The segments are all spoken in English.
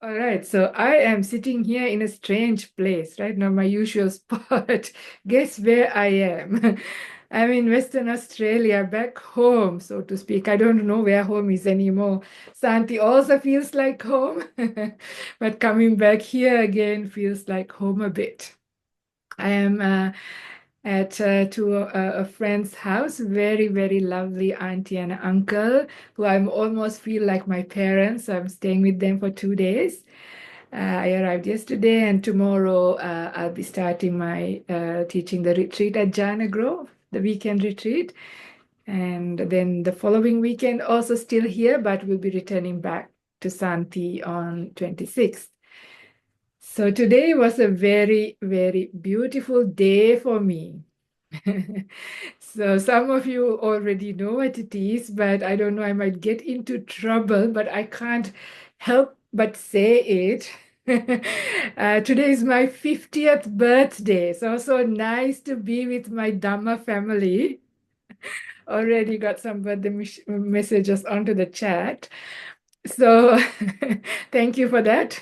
All right, so I am sitting here in a strange place, right? Not my usual spot. Guess where I am? I'm in Western Australia, back home, so to speak. I don't know where home is anymore. Santi also feels like home, but coming back here again feels like home a bit. I am at to a friend's house, very, very lovely auntie and uncle, who I almost feel like my parents. So I'm staying with them for 2 days. I arrived yesterday, and tomorrow I'll be starting my teaching the retreat at Jhana Grove, the weekend retreat. And then the following weekend, also still here, but we'll be returning back to Santi on 26th. So today was a very, very beautiful day for me. So some of you already know what it is, but I don't know, I might get into trouble, but I can't help but say it. Today is my 50th birthday, so nice to be with my Dhamma family. Already got some birthday messages onto the chat. So thank you for that.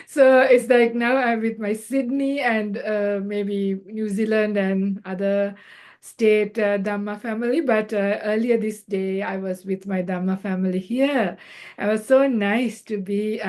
So it's like now I'm with my Sydney and maybe New Zealand and other state Dhamma family. But earlier this day, I was with my Dhamma family here. It was so nice to be.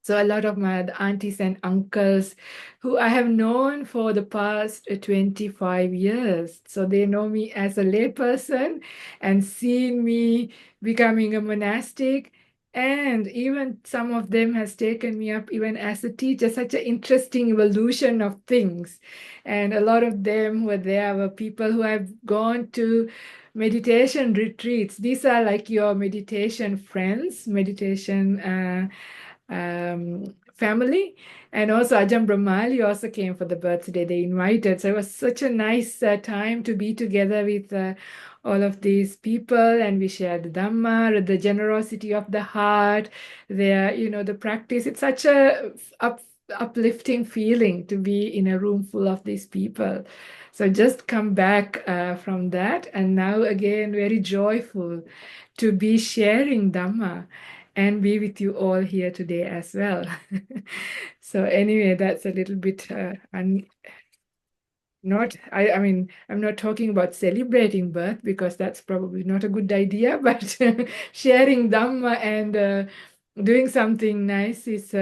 So a lot of my aunties and uncles who I have known for the past 25 years. So they know me as a layperson and seen me becoming a monastic, and even some of them has taken me up even as a teacher. Such an interesting evolution of things. And a lot of them who are there were people who have gone to meditation retreats. These are like your meditation friends, meditation family. And also Ajahn Brahmali also came for the birthday. They invited. So it was such a nice time to be together with all of these people, and we shared the Dhamma, the generosity of the heart, the practice. It's such a uplifting feeling to be in a room full of these people. So just come back from that, and now again very joyful to be sharing Dhamma and be with you all here today as well. So anyway, that's a little bit not, I mean, I'm not talking about celebrating birth because that's probably not a good idea, but sharing Dhamma and doing something nice is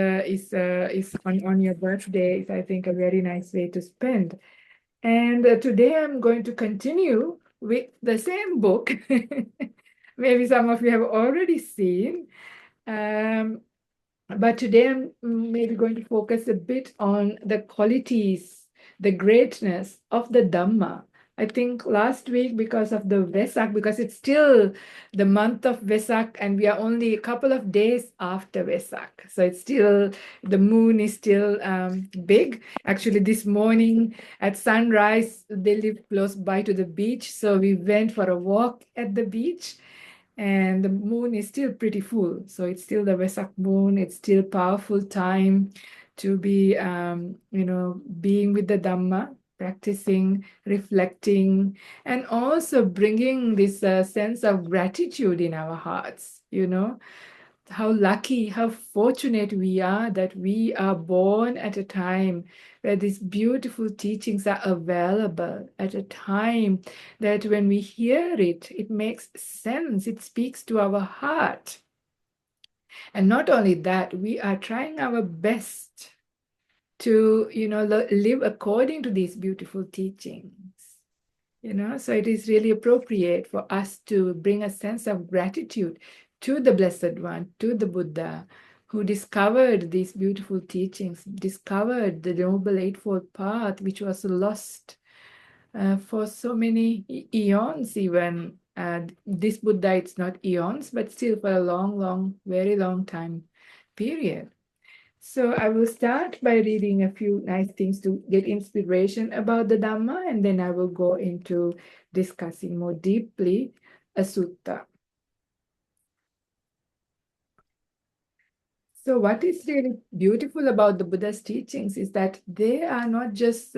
on your birthday is, I think, a very nice way to spend. And today I'm going to continue with the same book. Maybe some of you have already seen. Um, but today I'm maybe going to focus a bit on the qualities, the greatness of the Dhamma. I think last week, because of the Vesak, because it's still the month of Vesak and we are only a couple of days after Vesak. So it's still, the moon is still big. Actually, this morning at sunrise, they live close by to the beach. So we went for a walk at the beach, and the moon is still pretty full. So it's still the Vesak moon. It's still powerful time to be, being with the Dhamma, practicing, reflecting, and also bringing this sense of gratitude in our hearts, how lucky, how fortunate we are that we are born at a time where these beautiful teachings are available, at a time that when we hear it, it makes sense, it speaks to our heart. And not only that, we are trying our best to, live according to these beautiful teachings. So it is really appropriate for us to bring a sense of gratitude to the Blessed One, to the Buddha, who discovered these beautiful teachings, discovered the Noble Eightfold Path, which was lost for so many eons even. This Buddha, it's not eons, but still for a long, long, very long time period. So I will start by reading a few nice things to get inspiration about the Dhamma, and then I will go into discussing more deeply a sutta. So what is really beautiful about the Buddha's teachings is that they are not just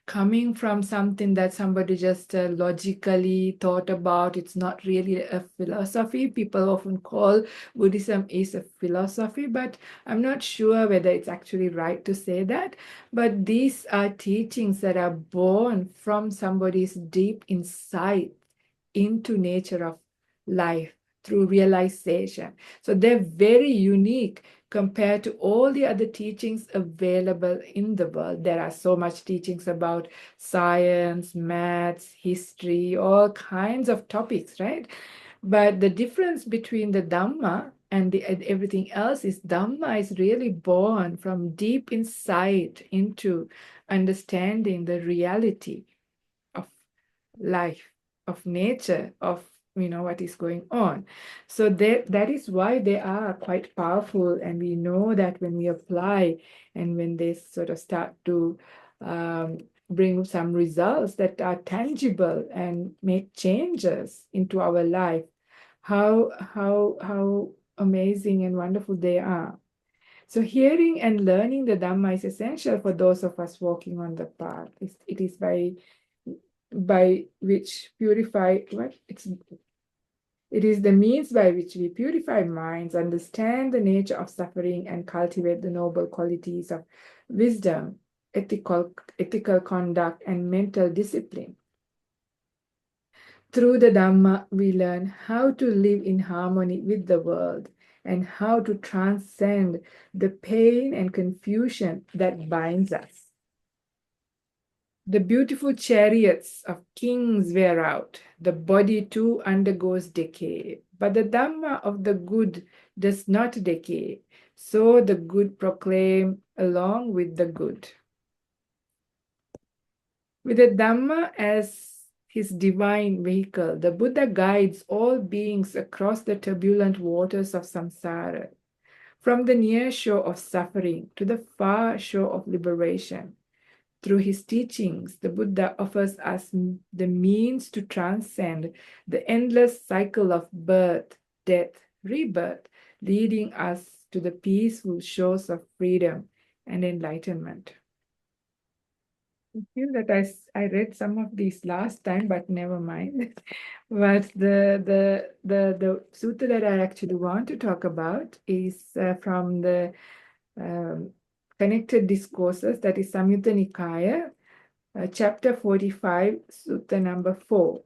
coming from something that somebody just logically thought about. It's not really a philosophy. People often call Buddhism is a philosophy, but I'm not sure whether it's actually right to say that. But these are teachings that are born from somebody's deep insight into nature of life through realization. So they're very unique compared to all the other teachings available in the world. There are so much teachings about science, maths, history, all kinds of topics, right? But the difference between the Dhamma and everything else is Dhamma is really born from deep insight into understanding the reality of life, of nature, of what is going on. So that is why they are quite powerful, and we know that when we apply and when they sort of start to bring some results that are tangible and make changes into our life, how amazing and wonderful they are. So hearing and learning the Dhamma is essential for those of us walking on the path. It is by which purify what it is the means by which we purify minds, understand the nature of suffering, and cultivate the noble qualities of wisdom, ethical conduct, and mental discipline. Through the Dhamma, we learn how to live in harmony with the world and how to transcend the pain and confusion that binds us. The beautiful chariots of kings wear out, the body too undergoes decay, but the Dhamma of the good does not decay, so the good proclaim along with the good. With the Dhamma as his divine vehicle, the Buddha guides all beings across the turbulent waters of samsara, from the near shore of suffering to the far shore of liberation. Through his teachings, the Buddha offers us the means to transcend the endless cycle of birth, death, rebirth, leading us to the peaceful shores of freedom and enlightenment. I feel that I read some of these last time, but never mind. But the sutta that I actually want to talk about is from the Connected Discourses, that is Samyutta Nikaya, chapter 45, sutta number 4.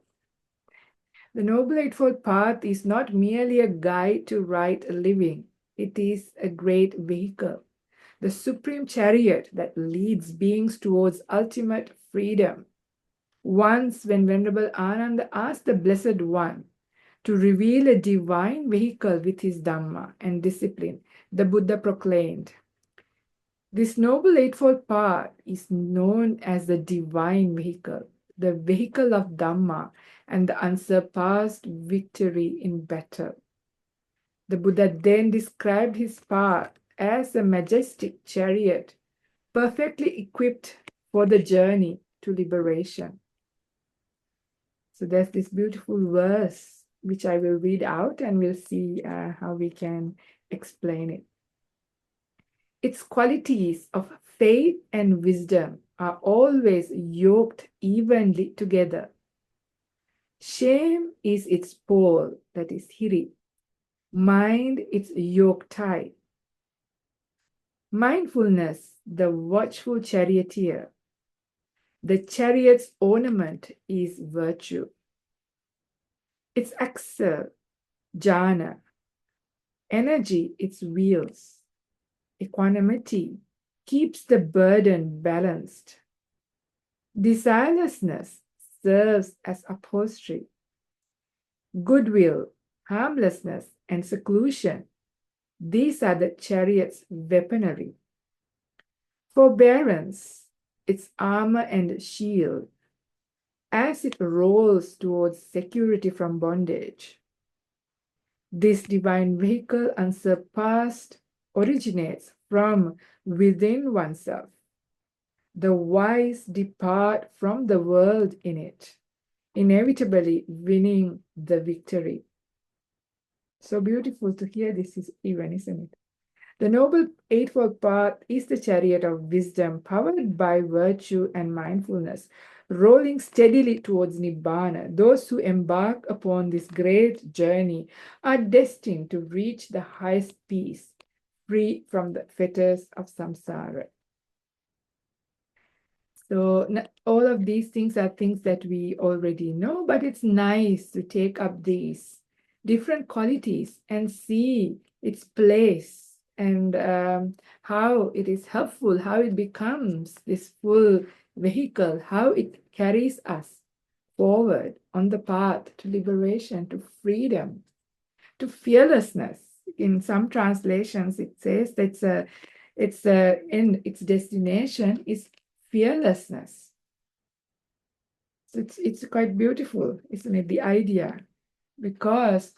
The Noble Eightfold Path is not merely a guide to right living, it is a great vehicle, the supreme chariot that leads beings towards ultimate freedom. Once, when Venerable Ananda asked the Blessed One to reveal a divine vehicle with his Dhamma and discipline, the Buddha proclaimed, "This Noble Eightfold Path is known as the divine vehicle, the vehicle of Dhamma, and the unsurpassed victory in battle." The Buddha then described his path as a majestic chariot, perfectly equipped for the journey to liberation. So there's this beautiful verse, which I will read out and we'll see how we can explain it. Its qualities of faith and wisdom are always yoked evenly together. Shame is its pole, that is hiri. Mind its yoke tie. Mindfulness, the watchful charioteer. The chariot's ornament is virtue. Its axle, jhana. Energy, its wheels. Equanimity keeps the burden balanced. Desirelessness serves as upholstery. Goodwill, harmlessness, and seclusion, these are the chariot's weaponry. Forbearance, its armor and shield, as it rolls towards security from bondage. This divine vehicle, unsurpassed, originates from within oneself. The wise depart from the world in it, inevitably winning the victory. So beautiful to hear this, even, isn't it? The Noble Eightfold Path is the chariot of wisdom, powered by virtue and mindfulness, rolling steadily towards Nibbana. Those who embark upon this great journey are destined to reach the highest peace, free from the fetters of samsara. So all of these things are things that we already know, but it's nice to take up these different qualities and see its place and how it is helpful, how it becomes this full vehicle, how it carries us forward on the path to liberation, to freedom, to fearlessness. In some translations, it says that its destination is fearlessness. So it's quite beautiful, isn't it? The idea, because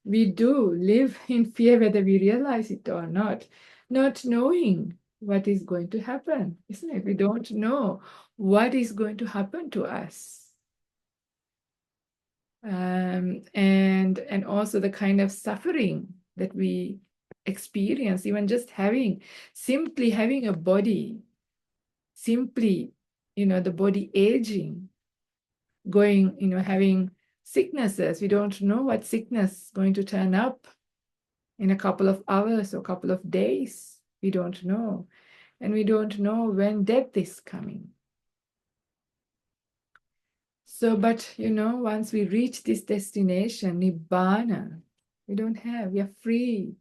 we do live in fear whether we realize it or not knowing what is going to happen, isn't it? We don't know what is going to happen to us. And also the kind of suffering that we experience, even just simply having a body, simply, the body aging, having sicknesses. We don't know what sickness is going to turn up in a couple of hours or a couple of days. We don't know. And we don't know when death is coming. So, but, once we reach this destination, Nibbana, we are free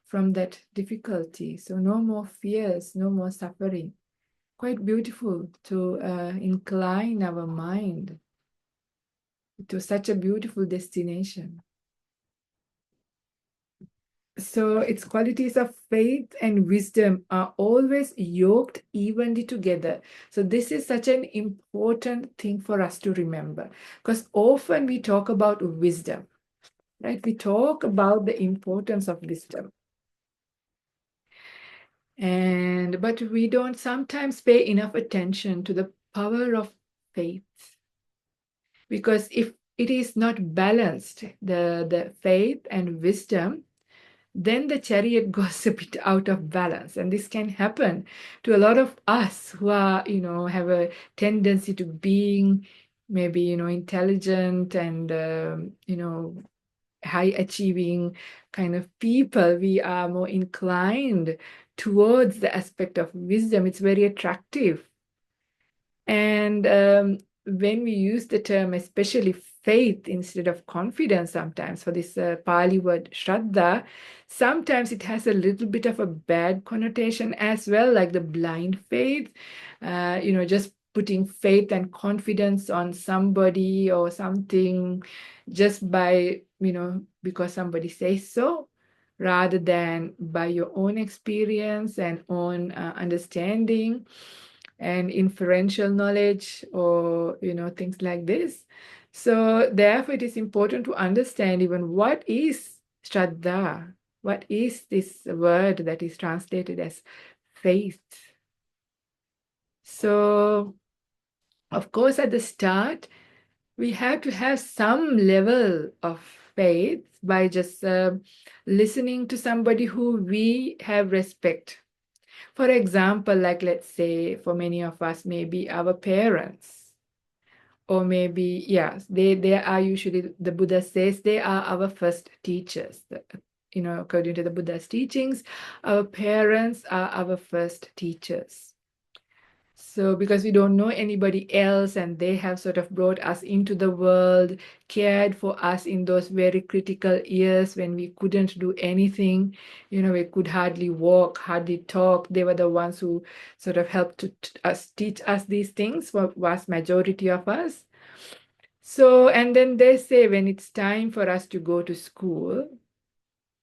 from that difficulty. So no more fears, no more suffering. Quite beautiful to incline our mind to such a beautiful destination. So its qualities of faith and wisdom are always yoked evenly together. So this is such an important thing for us to remember, because often we talk about wisdom, right? We talk about the importance of wisdom. But we don't sometimes pay enough attention to the power of faith. Because if it is not balanced, the faith and wisdom, then the chariot goes a bit out of balance. And this can happen to a lot of us who are, have a tendency to being maybe, intelligent and, high achieving kind of people. We are more inclined towards the aspect of wisdom. It's very attractive. And when we use the term, especially faith instead of confidence sometimes, for this Pali word Shraddha, sometimes it has a little bit of a bad connotation as well, like the blind faith, just putting faith and confidence on somebody or something just by, because somebody says so, rather than by your own experience and own understanding and inferential knowledge, or things like this. So therefore it is important to understand even what is Shraddha, what is this word that is translated as faith. So of course at the start we have to have some level of faith by just listening to somebody who we have respect. For example, like let's say for many of us, maybe our parents, or maybe, yes, they are usually, the Buddha says, they are our first teachers. According to the Buddha's teachings, our parents are our first teachers. So because we don't know anybody else, and they have sort of brought us into the world, cared for us in those very critical years when we couldn't do anything, we could hardly walk, hardly talk. They were the ones who sort of helped to teach us these things, for vast majority of us. So, and then they say when it's time for us to go to school,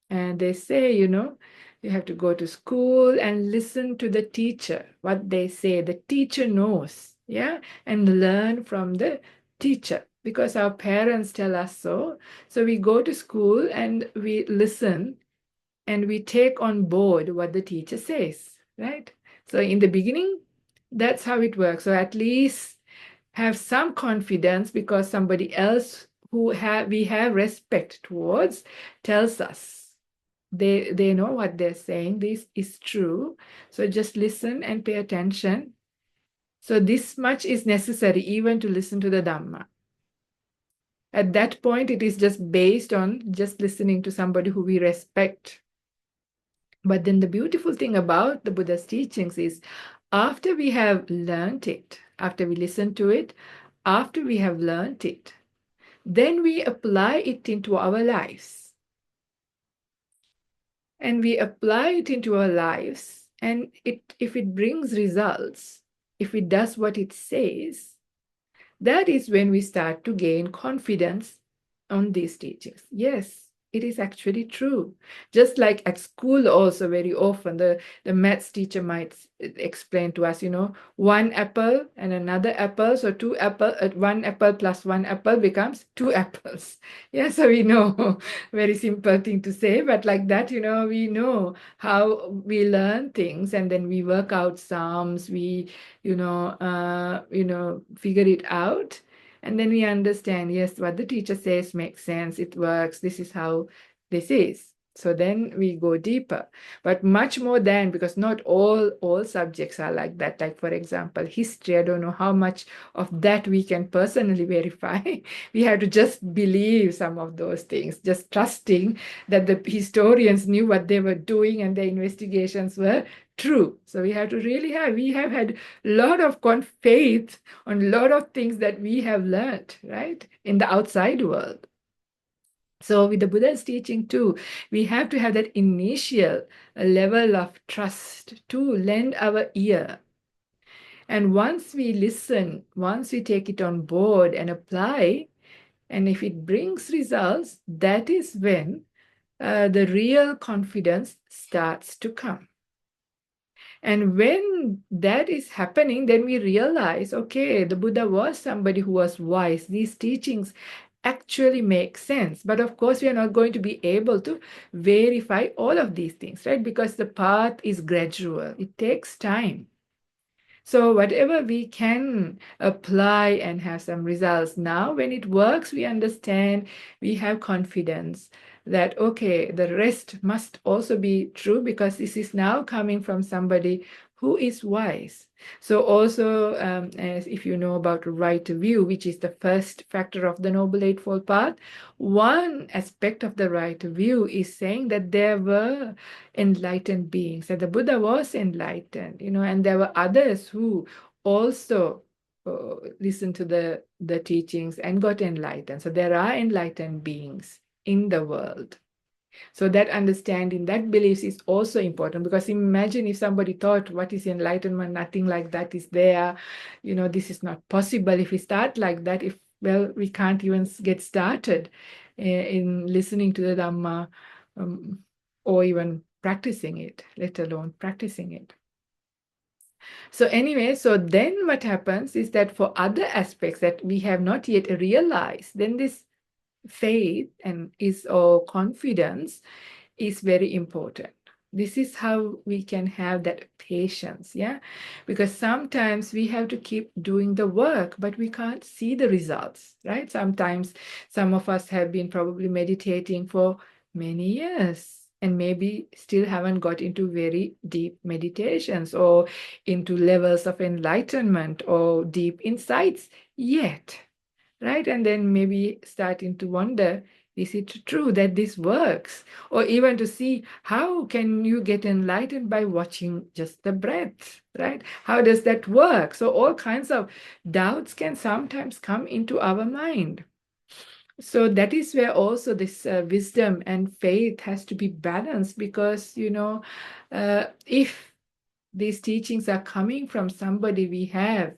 and they say, you have to go to school and listen to the teacher, what they say. The teacher knows, yeah, and learn from the teacher, because our parents tell us so. So we go to school and we listen and we take on board what the teacher says, right? So in the beginning, that's how it works. So at least have some confidence because somebody else who we have respect towards tells us. They know what they're saying. This is true. So just listen and pay attention. So this much is necessary even to listen to the Dhamma. At that point, it is just based on just listening to somebody who we respect. But then the beautiful thing about the Buddha's teachings is after we have learned it, after we listen to it, after we have learned it, then we apply it into our lives. And we apply it into our lives, and if it brings results, if it does what it says, that is when we start to gain confidence on these teachings. Yes, it is actually true. Just like at school also, very often the maths teacher might explain to us, one apple and another apple, so one apple plus one apple becomes two apples. Yeah, so we know, very simple thing to say, but like that, we know how we learn things, and then we work out sums, we figure it out. And then we understand, yes, what the teacher says makes sense, it works, this is how this is. So then we go deeper, but much more than, because not all subjects are like that. Like, for example, history, I don't know how much of that we can personally verify. We have to just believe some of those things, just trusting that the historians knew what they were doing and their investigations were true. So we have had a lot of faith on a lot of things that we have learned, right, in the outside world. So with the Buddha's teaching too, we have to have that initial level of trust to lend our ear. And once we listen, once we take it on board and apply, and if it brings results, that is when the real confidence starts to come. And when that is happening, then we realize, okay, the Buddha was somebody who was wise. These teachings actually make sense. But of course, we are not going to be able to verify all of these things, right? Because the path is gradual. It takes time. So whatever we can apply and have some results now, when it works, we understand, we have confidence that, okay, the rest must also be true because this is now coming from somebody who is wise. So also, as if you know about right view, which is the first factor of the Noble Eightfold Path, one aspect of the right view is saying that there were enlightened beings, that the Buddha was enlightened, and there were others who also listened to the teachings and got enlightened. So there are enlightened beings in the world. So that understanding, that belief is also important, because imagine if somebody thought, what is enlightenment? Nothing like that is there. This is not possible. If we start like that, we can't even get started in listening to the Dhamma or even practicing it, let alone practicing it. So anyway, so then what happens is that for other aspects that we have not yet realized, then this faith or confidence is very important. This is how we can have that patience, yeah? Because sometimes we have to keep doing the work, but we can't see the results, right? Sometimes some of us have been probably meditating for many years and maybe still haven't got into very deep meditations or into levels of enlightenment or deep insights yet. Right? And then maybe starting to wonder, is it true that this works? Or even to see, how can you get enlightened by watching just the breath, right? How does that work? So all kinds of doubts can sometimes come into our mind. So that is where also this wisdom and faith has to be balanced, because, if these teachings are coming from somebody we have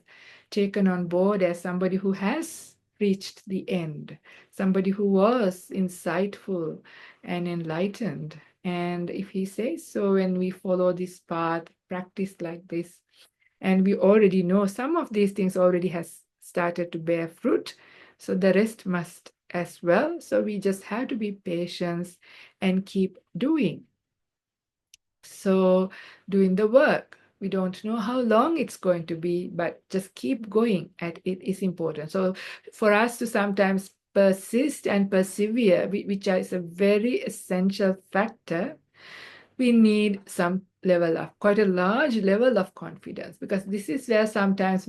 taken on board as somebody who has reached the end, somebody who was insightful and enlightened. And if he says so, when we follow this path, practice like this, and we already know some of these things already has started to bear fruit, so the rest must as well. So we just have to be patient and keep doing. So doing the work. We don't know how long it's going to be, but just keep going at it is important. So for us to sometimes persist and persevere, which is a very essential factor, we need some level of, quite a large level of confidence, because this is where sometimes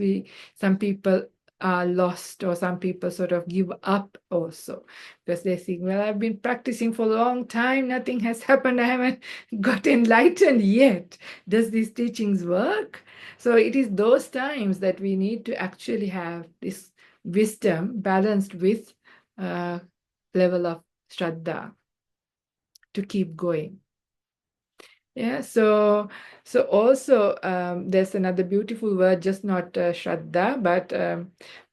some people are lost, or some people sort of give up also, because they think, well, I've been practicing for a long time, nothing has happened, I haven't got enlightened yet. Does these teachings work? So it is those times that we need to actually have this wisdom balanced with level of Shraddha to keep going. Yeah, so also there's another beautiful word, just not Shraddha, but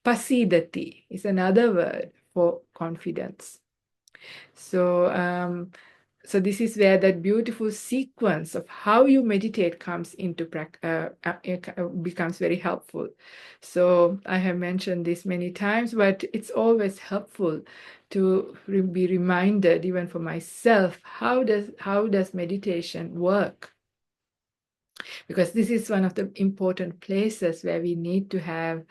Pasidati is another word for confidence. So so this is where that beautiful sequence of how you meditate comes into becomes very helpful. So I have mentioned this many times, but it's always helpful to be reminded, even for myself, how does meditation work? Because this is one of the important places where we need to have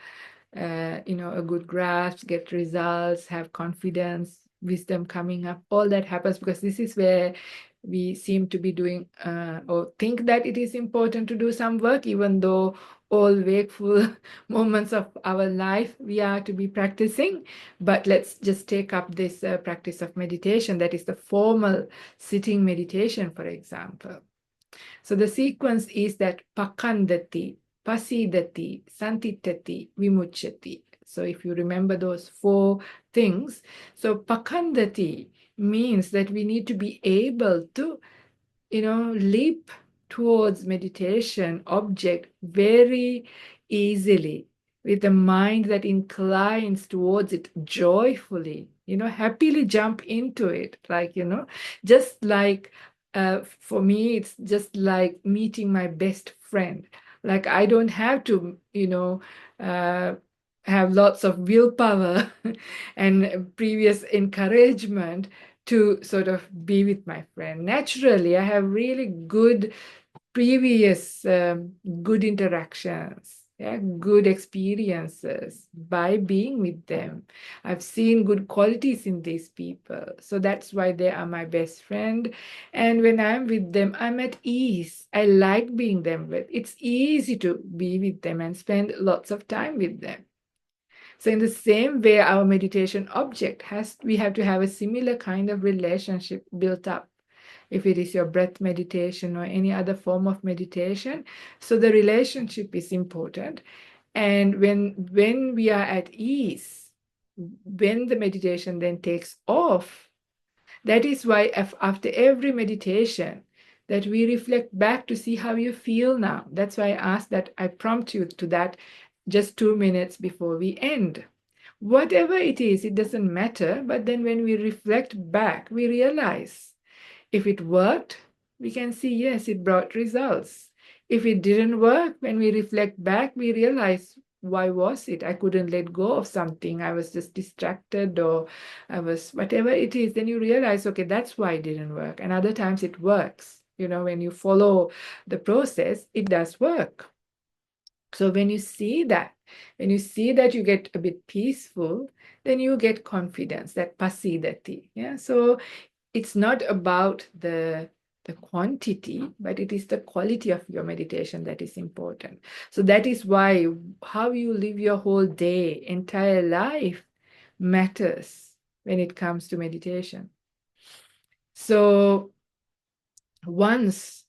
a good grasp, get results, have confidence, wisdom coming up. All that happens because this is where we seem to be doing or think that it is important to do some work, even though all wakeful moments of our life we are to be practicing. But let's just take up this practice of meditation, that is the formal sitting meditation, for example. So the sequence is that pakandati, pasidati, santitati, vimuchyati. So if you remember those four things, so pakandati means that we need to be able to, leap towards meditation object very easily, with a mind that inclines towards it joyfully, happily jump into it. Like, just like for me, it's just like meeting my best friend. Like, I don't have to, have lots of willpower and previous encouragement to sort of be with my friend. Naturally, I have really good previous good interactions, yeah, good experiences by being with them. I've seen good qualities in these people. So that's why they are my best friend. And when I'm with them, I'm at ease. I like being them with. It's easy to be with them and spend lots of time with them. So in the same way, our meditation object we have to have a similar kind of relationship built up. If it is your breath meditation or any other form of meditation, so the relationship is important. And when we are at ease, when the meditation then takes off, that is why after every meditation, that we reflect back to see how you feel now. That's why I asked that, I prompt you to that just 2 minutes before we end. Whatever it is, it doesn't matter. But then when we reflect back, we realize if it worked, we can see, yes, it brought results. If it didn't work, when we reflect back, we realize, why was it? I couldn't let go of something. I was just distracted, or I was whatever it is. Then you realize, okay, that's why it didn't work. And other times it works. When you follow the process, it does work. So when you see that you get a bit peaceful, then you get confidence, that pasidati. Yeah. So it's not about the quantity, but it is the quality of your meditation that is important. So that is why how you live your whole day, entire life, matters when it comes to meditation. So once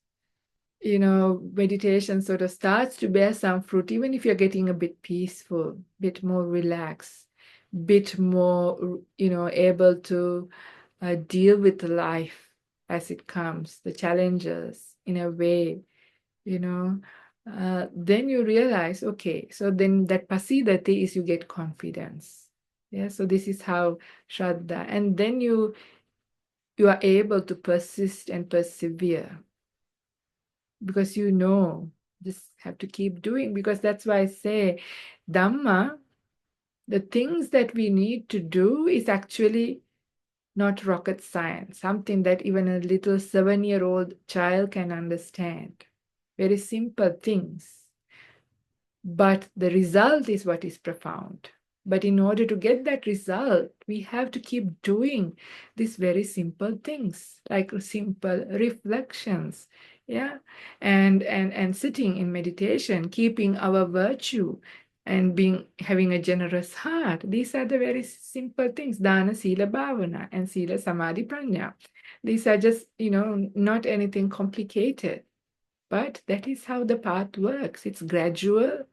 meditation sort of starts to bear some fruit, even if you're getting a bit peaceful, bit more relaxed, bit more, able to deal with life as it comes, the challenges in a way, then you realize, okay, so then that pasidati is you get confidence. Yeah, so this is how Shraddha, and then you are able to persist and persevere, because just have to keep doing. Because that's why I say Dhamma, the things that we need to do is actually not rocket science, something that even a little 7-year-old child can understand. Very simple things. But the result is what is profound. But in order to get that result, we have to keep doing these very simple things, like simple reflections, yeah, and sitting in meditation, keeping our virtue, and having a generous heart. These are the very simple things, dana, sila, bhavana, and sila, samadhi, prajna. These are just, not anything complicated. But that is how the path works. It's gradual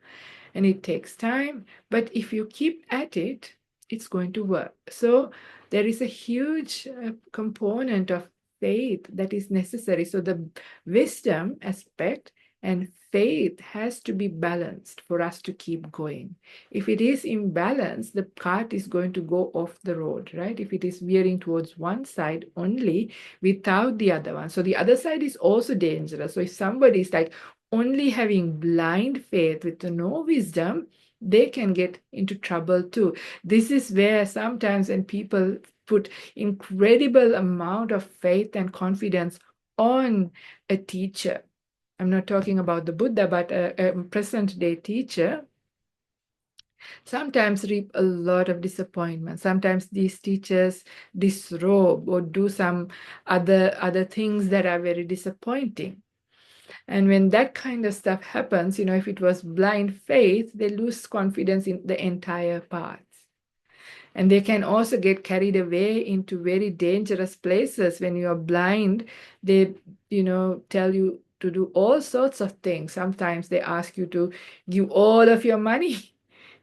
and it takes time. But if you keep at it, it's going to work. So there is a huge component of faith that is necessary. So the wisdom aspect and faith has to be balanced for us to keep going. If it is imbalanced, the cart is going to go off the road, right? If it is veering towards one side only without the other one. So the other side is also dangerous. So if somebody is like only having blind faith with no wisdom, they can get into trouble too. This is where sometimes when people put incredible amount of faith and confidence on a teacher, I'm not talking about the Buddha, but a present day teacher, sometimes reap a lot of disappointment. Sometimes these teachers disrobe or do some other things that are very disappointing. And when that kind of stuff happens, if it was blind faith, they lose confidence in the entire path. And they can also get carried away into very dangerous places. When you are blind, they, tell you to do all sorts of things. Sometimes they ask you to give all of your money.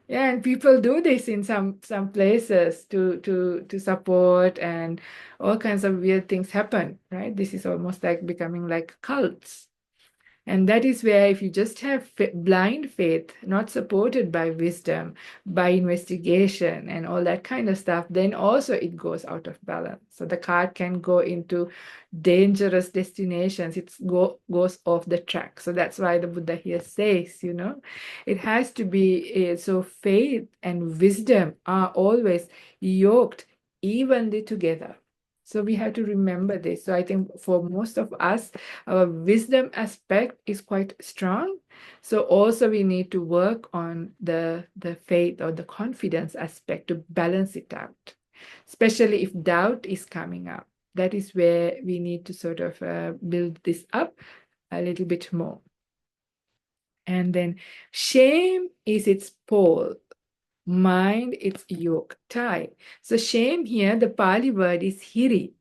Yeah, and people do this in some places to support, and all kinds of weird things happen, right? This is almost like becoming like cults. And that is where if you just have blind faith, not supported by wisdom, by investigation and all that kind of stuff, then also it goes out of balance. So the cart can go into dangerous destinations. It goes off the track. So that's why the Buddha here says, it has to be, so faith and wisdom are always yoked evenly together. So we have to remember this. So I think for most of us, our wisdom aspect is quite strong. So also we need to work on the faith or the confidence aspect to balance it out, especially if doubt is coming up. That is where we need to sort of build this up a little bit more. And then shame is its pole. Mind, its yoke tie. So shame here, the Pali word is hiri.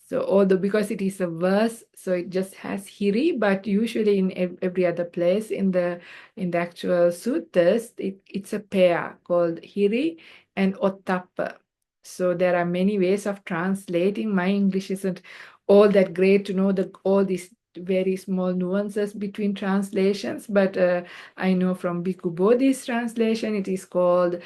So although because it is a verse, so it just has hiri, but usually in every other place in the actual suttas, it's a pair called hiri and ottappa. So there are many ways of translating. My English isn't all that great to know all these very small nuances between translations, but I know from Bhikkhu Bodhi's translation, it is called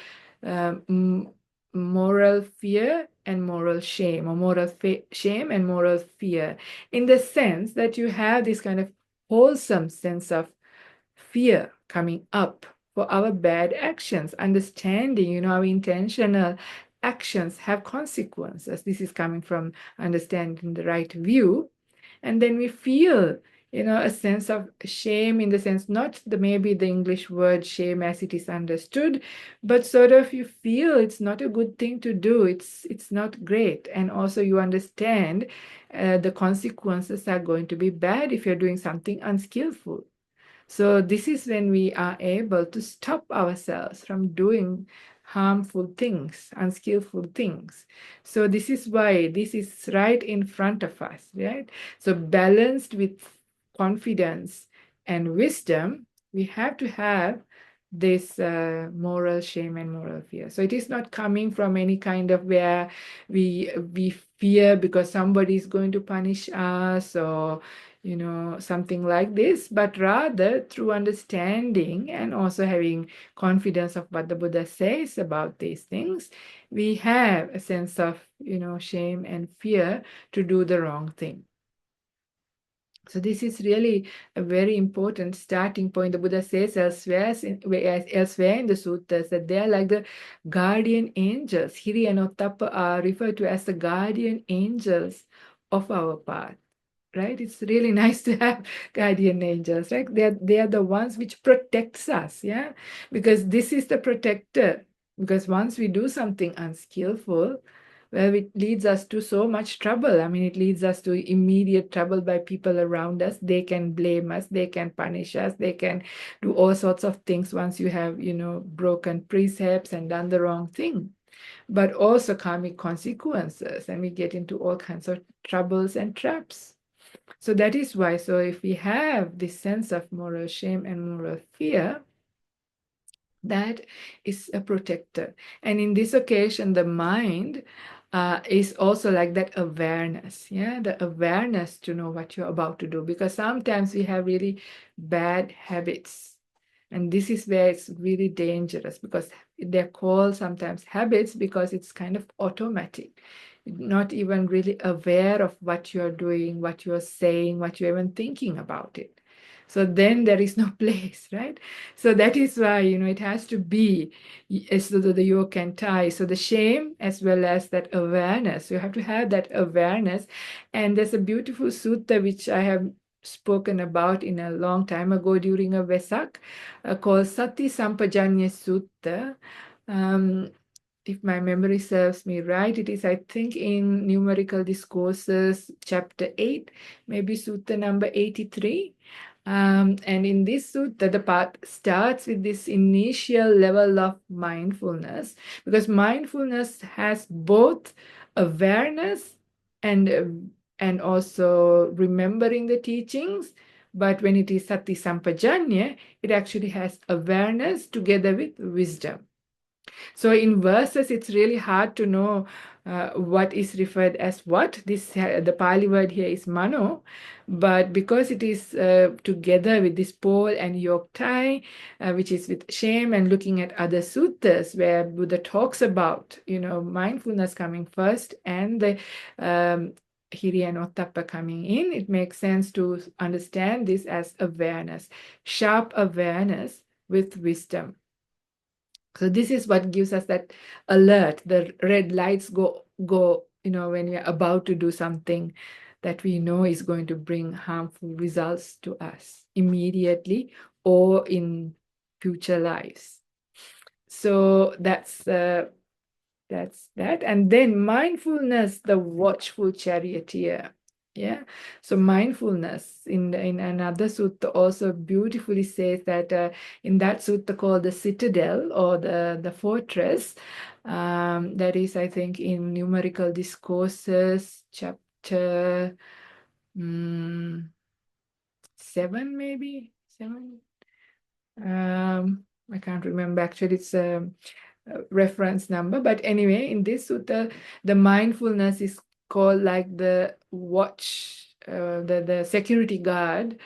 moral fear and moral shame, or moral shame and moral fear, in the sense that you have this kind of wholesome sense of fear coming up for our bad actions, understanding, our intentional actions have consequences. This is coming from understanding the right view. And then we feel, a sense of shame, in the sense, not maybe the English word shame as it is understood, but sort of you feel it's not a good thing to do. It's not great. And also you understand the consequences are going to be bad if you're doing something unskillful. So this is when we are able to stop ourselves from doing harmful things, unskillful things. So this is why this is right in front of us, right? So balanced with confidence and wisdom, we have to have this moral shame and moral fear. So it is not coming from any kind of where we fear because somebody is going to punish us, or something like this, but rather through understanding and also having confidence of what the Buddha says about these things, we have a sense of, shame and fear to do the wrong thing. So this is really a very important starting point. The Buddha says elsewhere in the suttas that they are like the guardian angels. Hiri and Ottappa are referred to as the guardian angels of our path. Right? It's really nice to have guardian angels, right? They are the ones which protects us, yeah? Because this is the protector. Because once we do something unskillful, well, it leads us to so much trouble. I mean, it leads us to immediate trouble by people around us. They can blame us, they can punish us, they can do all sorts of things once you have, broken precepts and done the wrong thing. But also karmic consequences, and we get into all kinds of troubles and traps. So that is why, so if we have this sense of moral shame and moral fear, that is a protector. And in this occasion, the mind is also like that awareness, the awareness to know what you're about to do. Because sometimes we have really bad habits. And this is where it's really dangerous, because they're called sometimes habits because it's kind of automatic. Not even really aware of what you're doing, what you're saying, what you're even thinking about it. So then there is no place, right? So that is why, it has to be so the yoke and tie. So the shame as well as that awareness. You have to have that awareness. And there's a beautiful sutta which I have spoken about in a long time ago during a Vesak called Sati Sampajanya Sutta. If my memory serves me right, it is, I think, in Numerical Discourses, chapter 8, maybe sutta number 83. And in this sutta, the part starts with this initial level of mindfulness, because mindfulness has both awareness and also remembering the teachings. But when it is Sati Sampajanya, it actually has awareness together with wisdom. So in verses, it's really hard to know what is referred as what. The Pali word here is mano, but because it is together with this pole and yoke tie, which is with shame, and looking at other suttas where Buddha talks about, mindfulness coming first and the Hiri and Ottappa coming in, it makes sense to understand this as awareness, sharp awareness with wisdom. So this is what gives us that alert. The red lights go, when we are about to do something that we know is going to bring harmful results to us immediately or in future lives. So that's that. And then mindfulness, the watchful charioteer. Yeah. So mindfulness in another sutta also beautifully says that in that sutta called the citadel or the fortress, that is, I think, in Numerical Discourses, chapter 7, maybe 7. I can't remember actually. It's reference number, but anyway, in this sutta, the mindfulness is called like the watch, the security guard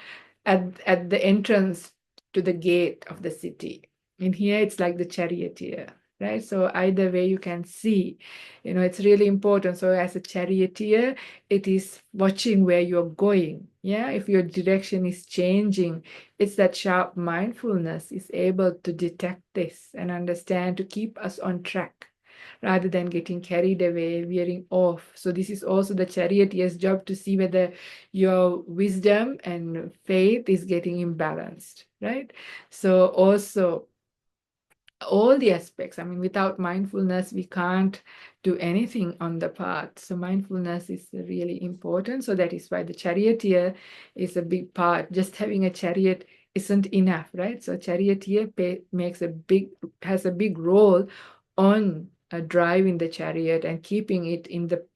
at the entrance to the gate of the city. In here, it's like the charioteer, right? So either way you can see, it's really important. So as a charioteer, it is watching where you're going. Yeah, if your direction is changing, it's that sharp mindfulness is able to detect this and understand to keep us on track rather than getting carried away, veering off. So this is also the charioteer's job, to see whether your wisdom and faith is getting imbalanced, right? So also all the aspects. I mean, without mindfulness, we can't do anything on the path. So mindfulness is really important. So that is why the charioteer is a big part. Just having a chariot isn't enough, right? So charioteer has a big role on driving the chariot and keeping it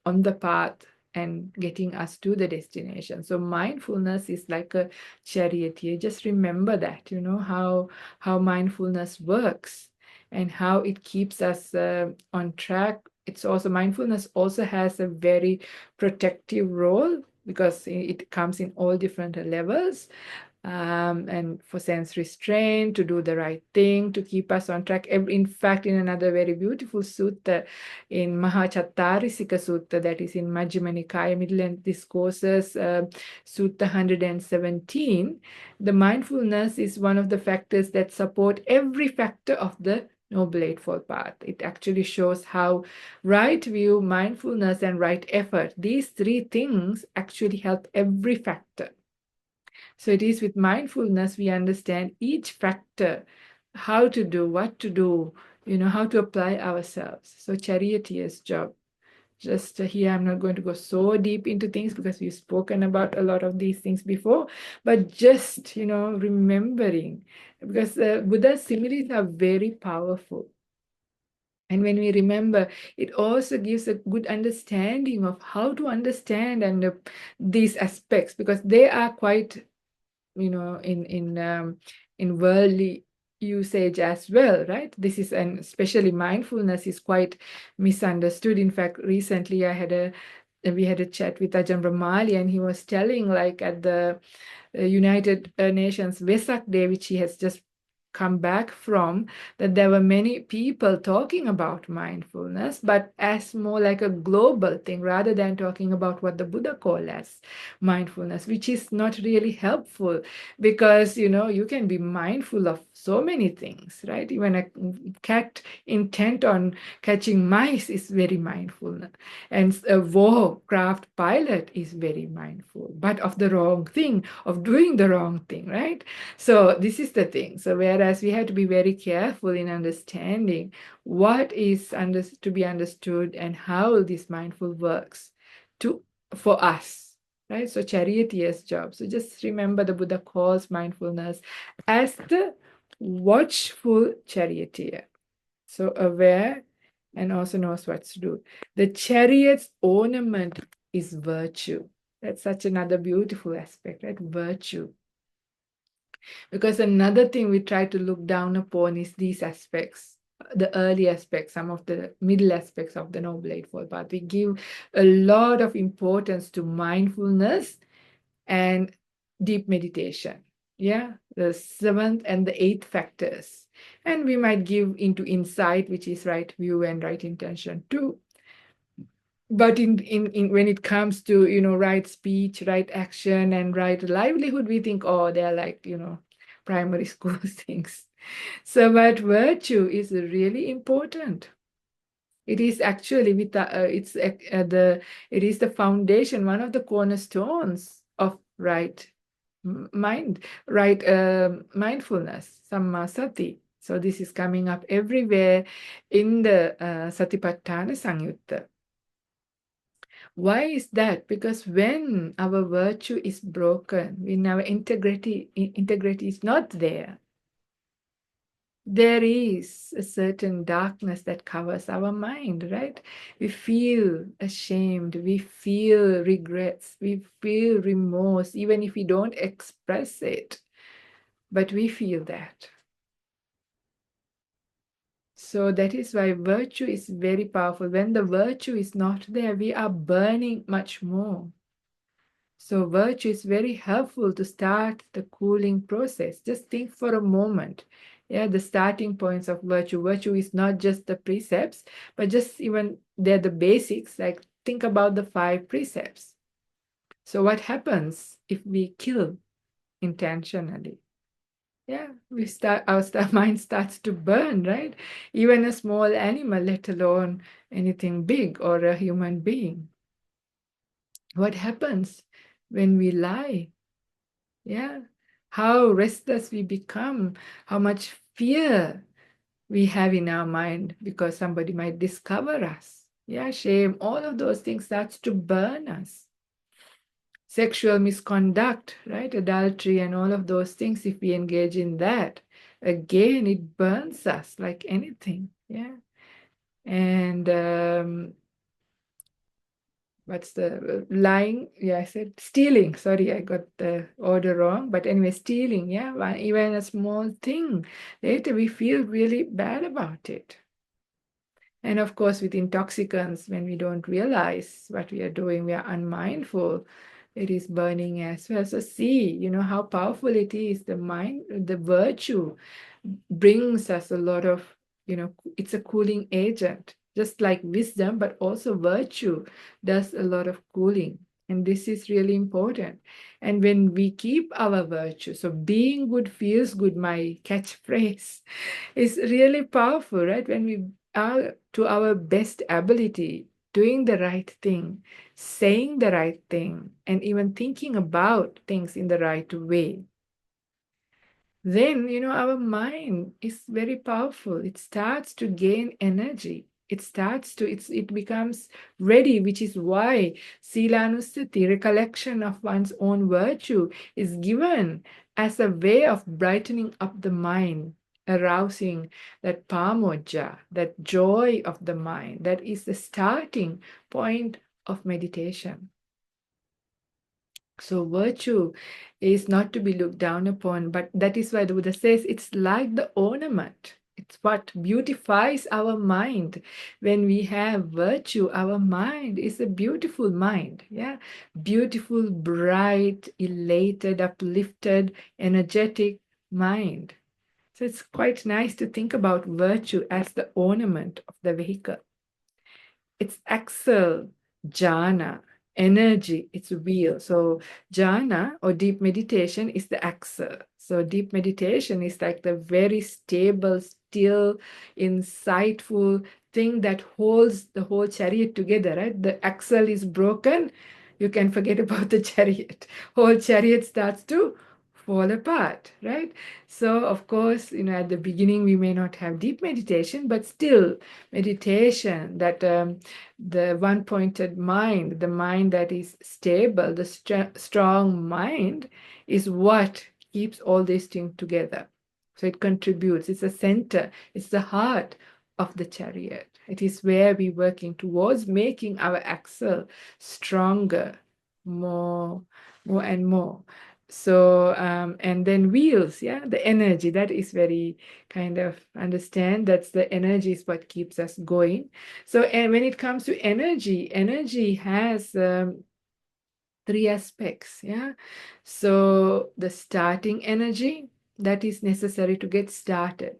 on the path and getting us to the destination. So mindfulness is like a charioteer. Just remember that, how mindfulness works and how it keeps us on track. It's also, mindfulness also has a very protective role because it comes in all different levels. And for sense restraint, to do the right thing, to keep us on track. In fact, in another very beautiful sutta, in Mahachattārisika Sutta, that is in Majjhima Nikaya, Middle Length Discourses, Sutta 117, the mindfulness is one of the factors that support every factor of the Noble Eightfold Path. It actually shows how right view, mindfulness, and right effort, these three things actually help every factor. So it is with mindfulness we understand each factor, how to do, what to do, how to apply ourselves. So charioteer's job. Just here, I'm not going to go so deep into things because we've spoken about a lot of these things before, but just, remembering, because Buddha's similes are very powerful. And when we remember, it also gives a good understanding of how to understand and these aspects, because they are quite, in worldly usage as well, right? This is, and especially mindfulness is quite misunderstood. In fact, recently we had a chat with Ajahn Brahmali, and he was telling, like, at the United Nations Vesak Day, which he has just come back from, that there were many people talking about mindfulness, but as more like a global thing rather than talking about what the Buddha called as mindfulness, which is not really helpful, because you can be mindful of so many things, right? Even a cat intent on catching mice is very mindful, and a warcraft pilot is very mindful, but of the wrong thing, of doing the wrong thing, right? So this is the thing. So whereas we have to be very careful in understanding what is to be understood and how this mindful works for us, right? So charioteer's job. So just remember, the Buddha calls mindfulness as the watchful charioteer. So aware and also knows what to do. The chariot's ornament is virtue. That's such another beautiful aspect, right? Virtue. Because another thing we try to look down upon is these aspects, the early aspects, some of the middle aspects of the Noble Eightfold Path. We give a lot of importance to mindfulness and deep meditation. Yeah, the seventh and the eighth factors. And we might give into insight, which is right view and right intention too. But in when it comes to right speech, right action, and right livelihood, we think, oh, they're like primary school things. So, but virtue is really important. It is actually it is the foundation, one of the cornerstones of right mindfulness, sammasati. So this is coming up everywhere in the Satipatthana Samyutta. Why is that? Because when our virtue is broken, when our integrity is not there, there is a certain darkness that covers our mind, right? We feel ashamed, we feel regrets, we feel remorse, even if we don't express it, but we feel that. So that is why virtue is very powerful. When the virtue is not there, we are burning much more. So virtue is very helpful to start the cooling process. Just think for a moment. Yeah, the starting points of virtue. Virtue is not just the precepts, but just even they're the basics. Like think about the 5 precepts. So what happens if we kill intentionally? Yeah, our mind starts to burn, right? Even a small animal, let alone anything big or a human being. What happens when we lie? Yeah, how restless we become, how much fear we have in our mind because somebody might discover us. Yeah, shame, all of those things starts to burn us. Sexual misconduct, right? Adultery and all of those things, if we engage in that, again, it burns us like anything. Yeah. And what's the lying? Yeah, I said stealing. Sorry, I got the order wrong. But anyway, stealing, yeah, even a small thing. Later we feel really bad about it. And of course, with intoxicants, when we don't realize what we are doing, we are unmindful, it is burning as well. So see, how powerful it is. The mind, the virtue brings us a lot of, it's a cooling agent, just like wisdom, but also virtue does a lot of cooling. And this is really important. And when we keep our virtue, so being good feels good, my catchphrase, is really powerful, right? When we are to our best ability, doing the right thing, saying the right thing, and even thinking about things in the right way, then, our mind is very powerful. It starts to gain energy. It becomes ready, which is why Silanusati, recollection of one's own virtue, is given as a way of brightening up the mind, arousing that pamoja, that joy of the mind. That is the starting point of meditation. So virtue is not to be looked down upon, but that is why the Buddha says it's like the ornament. It's what beautifies our mind. When we have virtue, our mind is a beautiful mind. Yeah. Beautiful, bright, elated, uplifted, energetic mind. So it's quite nice to think about virtue as the ornament of the vehicle. It's axle, jhana, energy, it's wheel. So jhana or deep meditation is the axle. So deep meditation is like the very stable, still, insightful thing that holds the whole chariot together, right? The axle is broken, you can forget about the chariot. Whole chariot starts to fall apart, right? So of course, at the beginning we may not have deep meditation, but still meditation, that the one-pointed mind, the mind that is stable, the strong mind is what keeps all these things together. So it contributes, it's a center, it's the heart of the chariot. It is where we're working towards making our axle stronger, more and more. So, and then wheels, yeah, the energy, that is very kind of understand that's the energy is what keeps us going. So, and when it comes to energy, energy has three aspects, yeah. So the starting energy that is necessary to get started,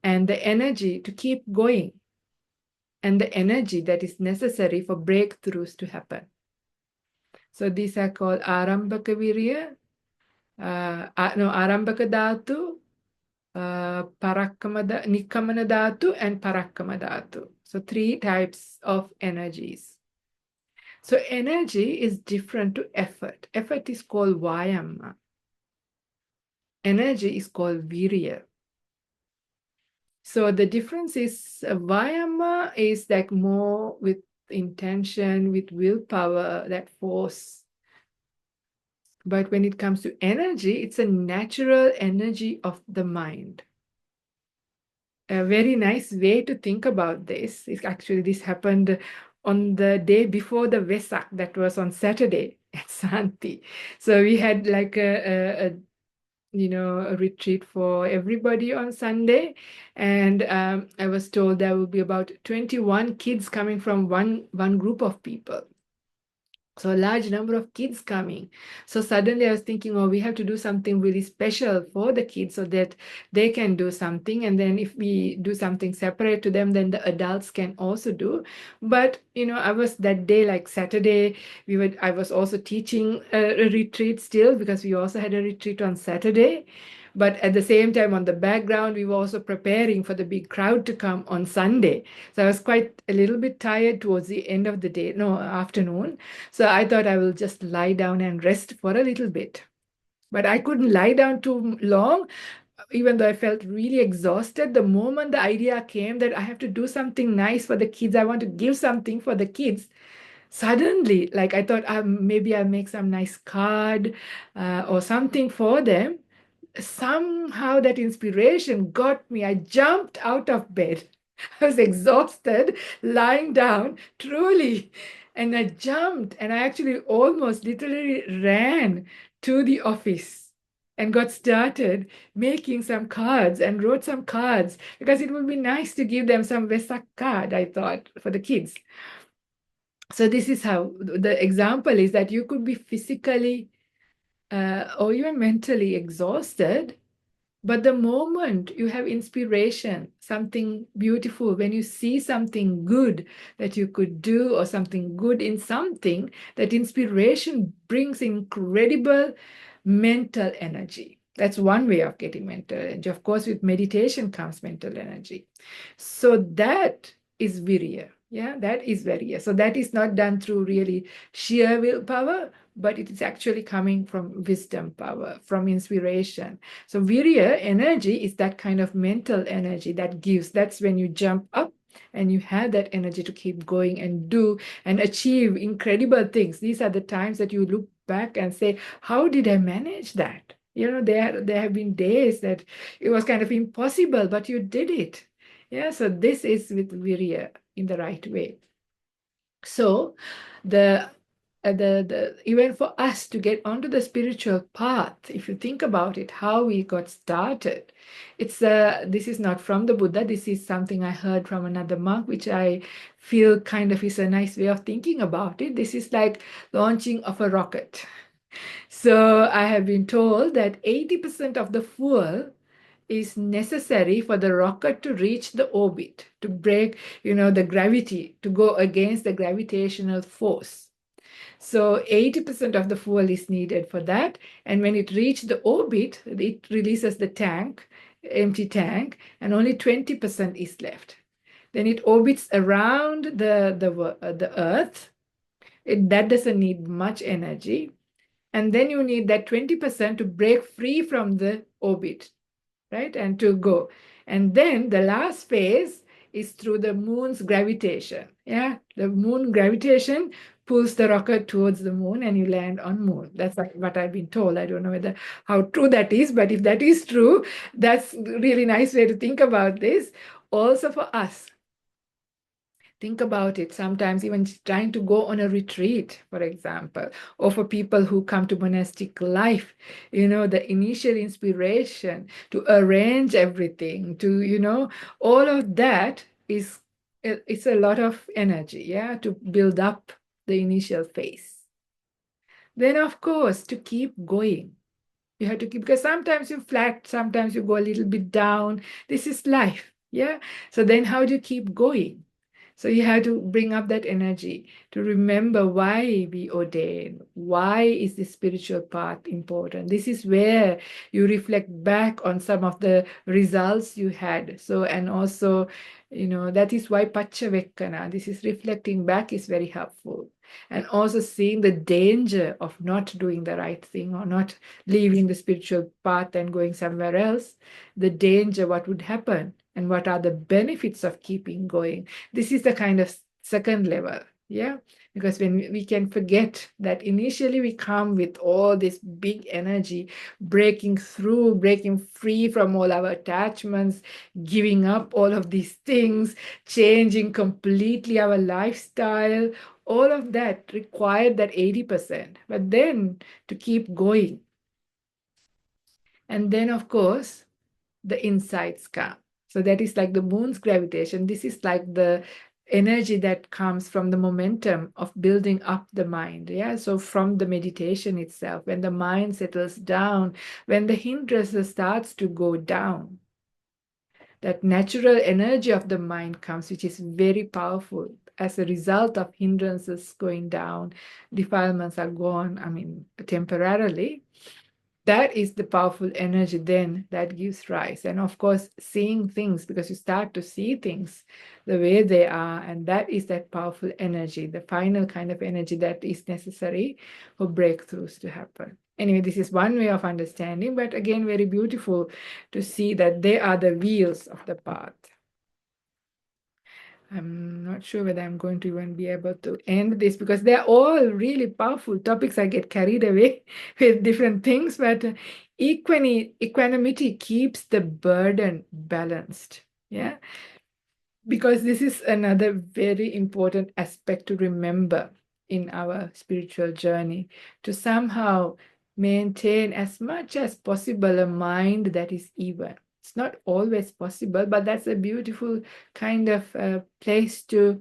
and the energy to keep going, and the energy that is necessary for breakthroughs to happen. So these are called Arambaka Virya, Arambaka Dhatu, Nikkamana Dhatu, and Parakkama Dhatu. So three types of energies. So energy is different to effort. Effort is called Vayama. Energy is called Virya. So the difference is Vayama is like more with intention, with willpower, that force. But when it comes to energy, it's a natural energy of the mind. A very nice way to think about this is actually this happened on the day before the Vesak, that was on Saturday at Santi. So we had like a retreat for everybody on Sunday, and I was told there will be about 21 kids coming from one group of people. So a large number of kids coming. So suddenly I was thinking, oh, we have to do something really special for the kids so that they can do something. And then if we do something separate to them, then the adults can also do. But, I was that day, like Saturday, I was also teaching a retreat still, because we also had a retreat on Saturday. But at the same time, on the background, we were also preparing for the big crowd to come on Sunday. So I was quite a little bit tired towards the end of the day, no, afternoon. So I thought I will just lie down and rest for a little bit. But I couldn't lie down too long, even though I felt really exhausted. The moment the idea came that I have to do something nice for the kids, I want to give something for the kids. Suddenly, like I thought, maybe I'll make some nice card or something for them. Somehow that inspiration got me. I jumped out of bed. I was exhausted, lying down, truly. And I jumped, and I actually almost literally ran to the office and got started making some cards and wrote some cards, because it would be nice to give them some Vesak card, I thought, for the kids. So this is how the example is that you could be physically or even mentally exhausted, but the moment you have inspiration, something beautiful, when you see something good that you could do or something good in something, that inspiration brings incredible mental energy. That's one way of getting mental energy. Of course, with meditation comes mental energy. So that is virya. Yeah, that is virya. So that is not done through really sheer willpower, but it is actually coming from wisdom power, from inspiration. So virya energy is that kind of mental energy that gives. That's when you jump up and you have that energy to keep going and do and achieve incredible things. These are the times that you look back and say, how did I manage that? There have been days that it was kind of impossible, but you did it. Yeah, so this is with virya in the right way. So even for us to get onto the spiritual path, if you think about it, how we got started, this is not from the Buddha. This is something I heard from another monk, which I feel kind of is a nice way of thinking about it. This is like launching of a rocket. So I have been told that 80% of the fuel is necessary for the rocket to reach the orbit, to break, the gravity, to go against the gravitational force. So 80% of the fuel is needed for that. And when it reaches the orbit, it releases the tank, empty tank, and only 20% is left. Then it orbits around the Earth. That doesn't need much energy. And then you need that 20% to break free from the orbit, right? And to go. And then the last phase is through the moon's gravitation. Yeah, the moon gravitation pulls the rocket towards the moon and you land on moon. That's what I've been told. I don't know how true that is, but if that is true, that's a really nice way to think about this. Also for us, think about it. Sometimes even trying to go on a retreat, for example, or for people who come to monastic life, the initial inspiration to arrange everything, all of that it's a lot of energy, yeah, to build up the initial phase. Then, of course, to keep going. You have to keep, because sometimes you flat, sometimes you go a little bit down. This is life, yeah? So then how do you keep going? So you have to bring up that energy to remember why we ordain. Why is the spiritual path important? This is where you reflect back on some of the results you had. So, and also, that is why Pachavekkana, this is reflecting back, is very helpful. And also seeing the danger of not doing the right thing or not leaving the spiritual path and going somewhere else, the danger, what would happen, and what are the benefits of keeping going. This is the kind of second level, yeah? Because when we can forget that initially we come with all this big energy, breaking through, breaking free from all our attachments, giving up all of these things, changing completely our lifestyle, all of that required that 80%. But then to keep going. And then, of course, the insights come. So that is like the moon's gravitation. This is like the energy that comes from the momentum of building up the mind. Yeah. So from the meditation itself, when the mind settles down, when the hindrances starts to go down, that natural energy of the mind comes, which is very powerful. As a result of hindrances going down, defilements are gone, temporarily. That is the powerful energy then that gives rise. And of course, seeing things, because you start to see things the way they are, and that is that powerful energy, the final kind of energy that is necessary for breakthroughs to happen. Anyway, this is one way of understanding, but again, very beautiful to see that they are the wheels of the path. I'm not sure whether I'm going to even be able to end this because they're all really powerful topics. I get carried away with different things, but equanimity keeps the burden balanced. Yeah. Because this is another very important aspect to remember in our spiritual journey, to somehow maintain as much as possible a mind that is even. It's not always possible, but that's a beautiful kind of place to,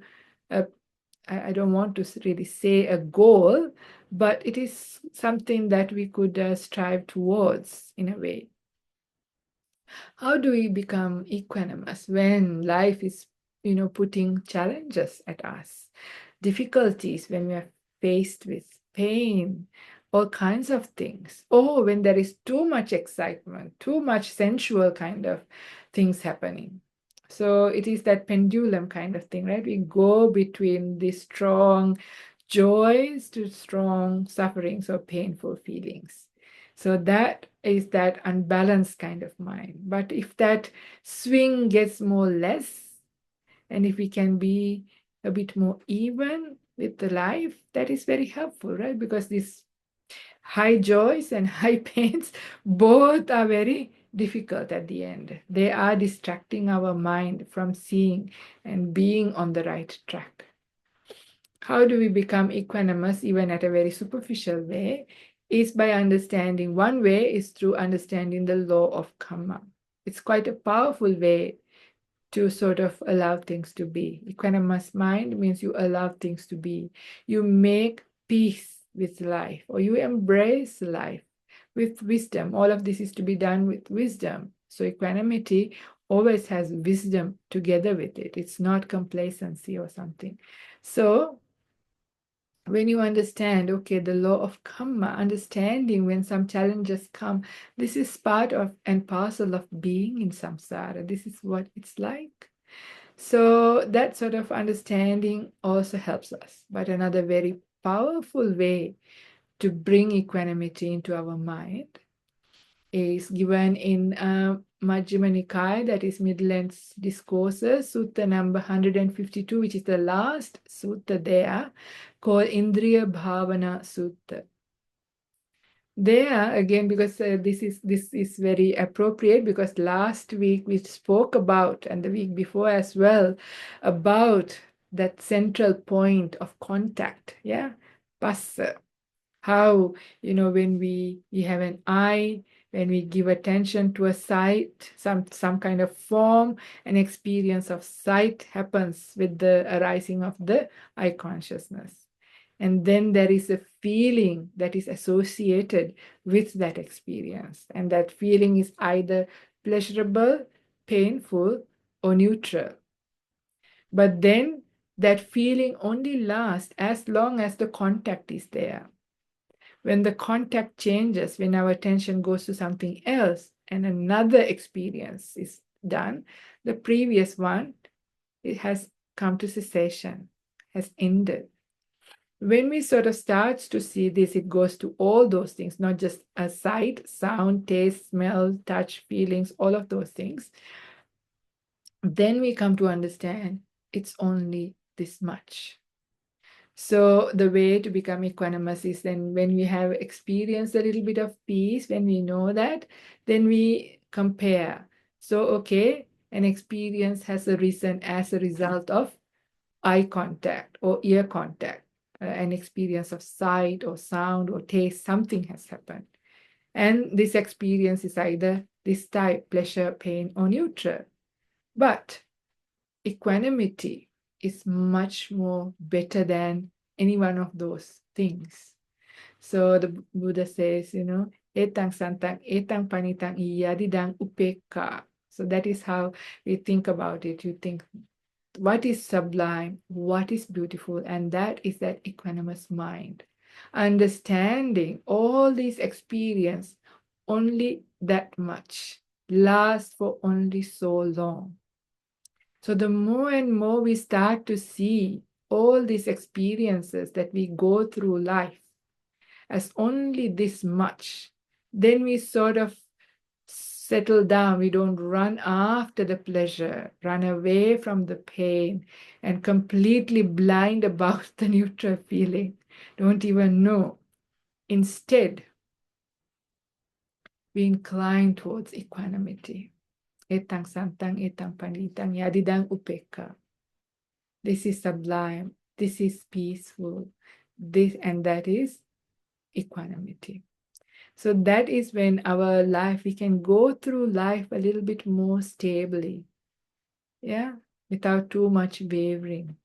I don't want to really say a goal, but it is something that we could strive towards in a way. How do we become equanimous when life is, putting challenges at us, difficulties, when we are faced with pain, all kinds of things, or when there is too much excitement, too much sensual kind of things happening. So it is that pendulum kind of thing, right? We go between this strong joys to strong sufferings or painful feelings. So that is that unbalanced kind of mind. But if that swing gets more less, and if we can be a bit more even with the life, that is very helpful, right? Because these high joys and high pains both are very difficult at the end. They are distracting our mind from seeing and being on the right track. How do we become equanimous even at a very superficial way? Is by understanding. One way is through understanding the law of karma. It's quite a powerful way to sort of allow things to be. Equanimous mind means you allow things to be. You make peace with life, or you embrace life with wisdom. All of this is to be done with wisdom. So equanimity always has wisdom together with it. It's not complacency or something. So when you understand, okay, the law of karma, understanding when some challenges come, this is part of and parcel of being in samsara. This is what it's like. So that sort of understanding also helps us. But another very powerful way to bring equanimity into our mind is given in Majjhima Nikaya, that is Middle Length Discourses, Sutta number 152, which is the last sutta there, called Indriya Bhavana Sutta. There again, because this is very appropriate, because last week we spoke about, and the week before as well, about that central point of contact, yeah, passa. How, when we have an eye, when we give attention to a sight, some kind of form, an experience of sight happens with the arising of the eye consciousness. And then there is a feeling that is associated with that experience. And that feeling is either pleasurable, painful, or neutral. But then that feeling only lasts as long as the contact is there. When the contact changes, when our attention goes to something else and another experience is done, the previous one, it has come to cessation, has ended. When we sort of start to see this, it goes to all those things, not just a sight, sound, taste, smell, touch, feelings, all of those things. Then we come to understand it's only this much. So the way to become equanimous is then when we have experienced a little bit of peace, when we know that, then we compare. So, okay, an experience has arisen as a result of eye contact or ear contact, an experience of sight or sound or taste, something has happened. And this experience is either this type, pleasure, pain, or neutral. But equanimity is much more better than any one of those things. So the Buddha says, etang santang, etang panitang iyadidang upekka. So that is how we think about it. You think, what is sublime, what is beautiful, and that is that equanimous mind. Understanding all these experience only that much, lasts for only so long. So the more and more we start to see all these experiences that we go through life as only this much, then we sort of settle down. We don't run after the pleasure, run away from the pain, and completely blind about the neutral feeling. Don't even know. Instead, we incline towards equanimity. Etang santang, etang panitang, yadidang upekka. This is sublime. This is peaceful. This and that is equanimity. So that is when our life, we can go through life a little bit more stably. Yeah, without too much wavering.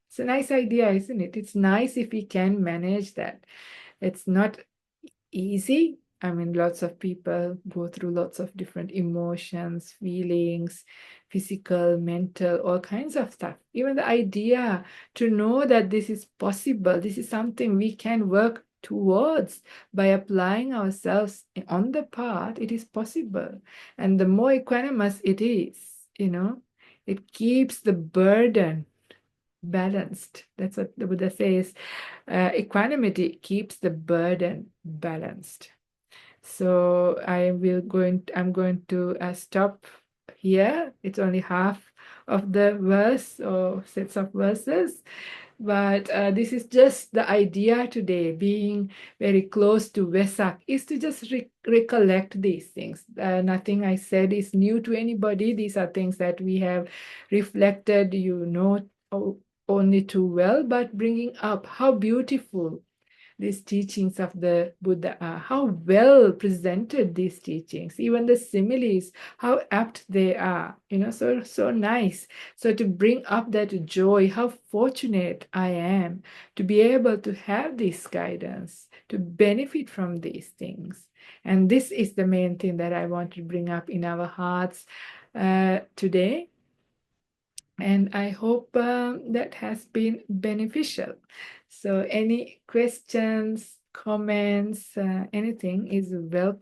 It's a nice idea, isn't it? It's nice if we can manage that. It's not easy. I mean, lots of people go through lots of different emotions, feelings, physical, mental, all kinds of stuff. Even the idea to know that this is possible, this is something we can work towards by applying ourselves on the path, it is possible. And the more equanimous it is, it keeps the burden balanced. That's what the Buddha says. Equanimity keeps the burden balanced. So I'm going to stop here. It's only half of the verse or sets of verses. But this is just the idea today, being very close to Vesak, is to just recollect these things. Nothing I said is new to anybody. These are things that we have reflected, only too well, but bringing up how beautiful these teachings of the Buddha are, how well presented these teachings, even the similes, how apt they are, so nice. So to bring up that joy, how fortunate I am to be able to have this guidance, to benefit from these things. And this is the main thing that I want to bring up in our hearts today. And I hope that has been beneficial. So any questions, comments, anything is welcome.